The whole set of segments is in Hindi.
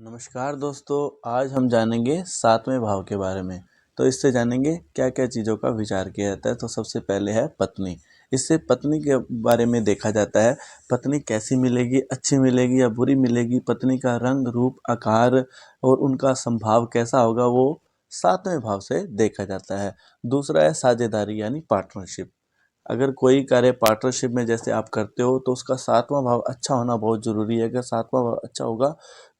नमस्कार दोस्तों, आज हम जानेंगे सातवें भाव के बारे में। तो इससे जानेंगे क्या क्या चीज़ों का विचार किया जाता है। तो सबसे पहले है पत्नी। इससे पत्नी के बारे में देखा जाता है, पत्नी कैसी मिलेगी, अच्छी मिलेगी या बुरी मिलेगी, पत्नी का रंग रूप आकार और उनका संभाव कैसा होगा, वो सातवें भाव से देखा जाता है। दूसरा है साझेदारी यानी पार्टनरशिप। अगर कोई कार्य पार्टनरशिप में जैसे आप करते हो तो उसका सातवां भाव अच्छा होना बहुत ज़रूरी है। अगर सातवां भाव अच्छा होगा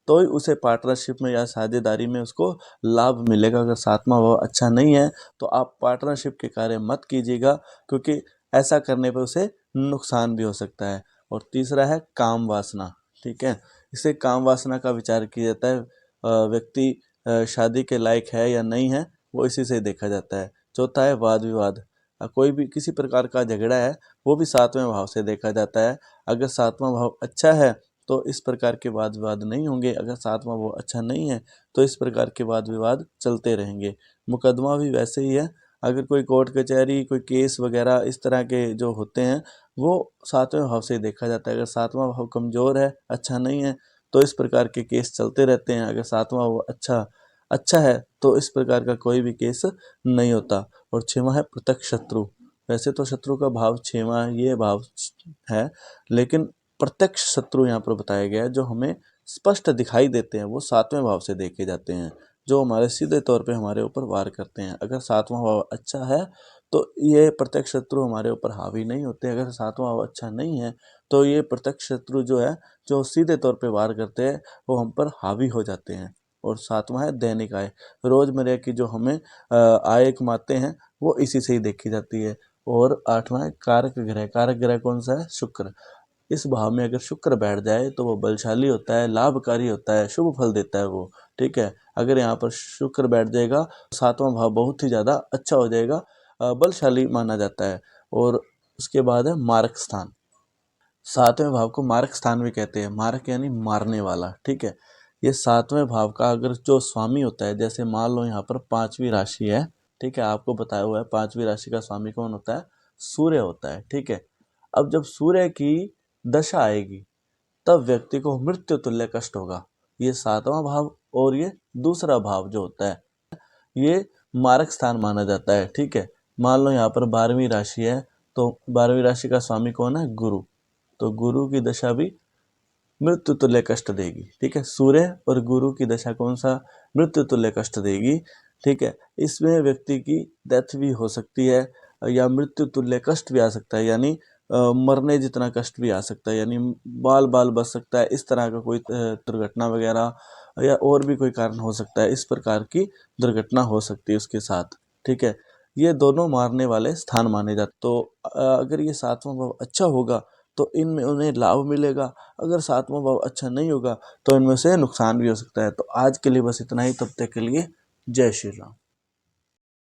तो ही उसे पार्टनरशिप में या साझेदारी में उसको लाभ मिलेगा। अगर सातवां भाव अच्छा नहीं है तो आप पार्टनरशिप के कार्य मत कीजिएगा, क्योंकि ऐसा करने पर उसे नुकसान भी हो सकता है। और तीसरा है काम वासना। ठीक है, इसे काम वासना का विचार किया जाता है। व्यक्ति शादी के लायक है या नहीं है, वो इसी से देखा जाता है। चौथा है वाद विवाद। कोई भी किसी प्रकार का झगड़ा है वो भी सातवें भाव से देखा जाता है। अगर सातवां भाव अच्छा है तो इस प्रकार के वाद विवाद नहीं होंगे। अगर सातवां भाव अच्छा नहीं है तो इस प्रकार के वाद विवाद चलते रहेंगे। मुकदमा भी वैसे ही है। अगर कोई कोर्ट कचहरी, कोई केस वगैरह इस तरह के जो होते हैं वो सातवें भाव से देखा जाता है। अगर सातवां भाव कमज़ोर है, अच्छा नहीं है, तो इस प्रकार के केस चलते रहते हैं। अगर सातवां भाव अच्छा अच्छा है तो इस प्रकार का कोई भी केस नहीं होता। और छठवां है प्रत्यक्ष शत्रु। वैसे तो शत्रु का भाव छठवां ये भाव है, लेकिन प्रत्यक्ष शत्रु यहाँ पर बताया गया है जो हमें स्पष्ट दिखाई देते हैं, वो सातवें भाव से देखे जाते हैं, जो हमारे सीधे तौर पे हमारे ऊपर वार करते हैं। अगर सातवां भाव अच्छा है तो ये प्रत्यक्ष शत्रु हमारे ऊपर हावी नहीं होते। अगर सातवां भाव अच्छा नहीं है तो ये प्रत्यक्ष शत्रु जो है, जो सीधे तौर पे वार करते हैं, वो हम पर हावी हो जाते हैं। और सातवां है दैनिक आय। रोजमर्रा की जो हमें आय कमाते हैं वो इसी से ही देखी जाती है। और आठवां है कारक ग्रह। कारक ग्रह कौन सा है? शुक्र। इस भाव में अगर शुक्र बैठ जाए तो वो बलशाली होता है, लाभकारी होता है, शुभ फल देता है वो। ठीक है, अगर यहाँ पर शुक्र बैठ जाएगा सातवां भाव बहुत ही ज़्यादा अच्छा हो जाएगा, बलशाली माना जाता है। और उसके बाद है मारक स्थान। सातवें भाव को मारक स्थान भी कहते हैं। मारक यानी मारने वाला। ठीक है, ये सातवें भाव का अगर जो स्वामी होता है, जैसे मान लो यहाँ पर पांचवी राशि है। ठीक है, आपको बताया हुआ है पांचवी राशि का स्वामी कौन होता है? सूर्य होता है। ठीक है, अब जब सूर्य की दशा आएगी तब व्यक्ति को मृत्यु तुल्य कष्ट होगा। ये सातवां भाव और ये दूसरा भाव जो होता है ये मारक स्थान माना जाता है। ठीक है, मान लो यहाँ पर 12वीं राशि है, तो 12वीं राशि का स्वामी कौन है? गुरु। तो गुरु की दशा भी मृत्यु तुल्य कष्ट देगी। ठीक है, सूर्य और गुरु की दशा कौन सा? मृत्यु तुल्य कष्ट देगी। ठीक है, इसमें व्यक्ति की डेथ भी हो सकती है या मृत्यु तुल्य कष्ट भी आ सकता है, यानी मरने जितना कष्ट भी आ सकता है, यानी बाल बाल बच सकता है। इस तरह का कोई दुर्घटना वगैरह या और भी कोई कारण हो सकता है। इस प्रकार की दुर्घटना हो सकती है उसके साथ। ठीक है, ये दोनों मारने वाले स्थान माने जाते। तो अगर ये सातवां भाव अच्छा होगा तो इनमें उन्हें लाभ मिलेगा। अगर सातवां भाव अच्छा नहीं होगा तो इनमें से नुकसान भी हो सकता है। तो आज के लिए बस इतना ही। तब तक के लिए जय श्री राम।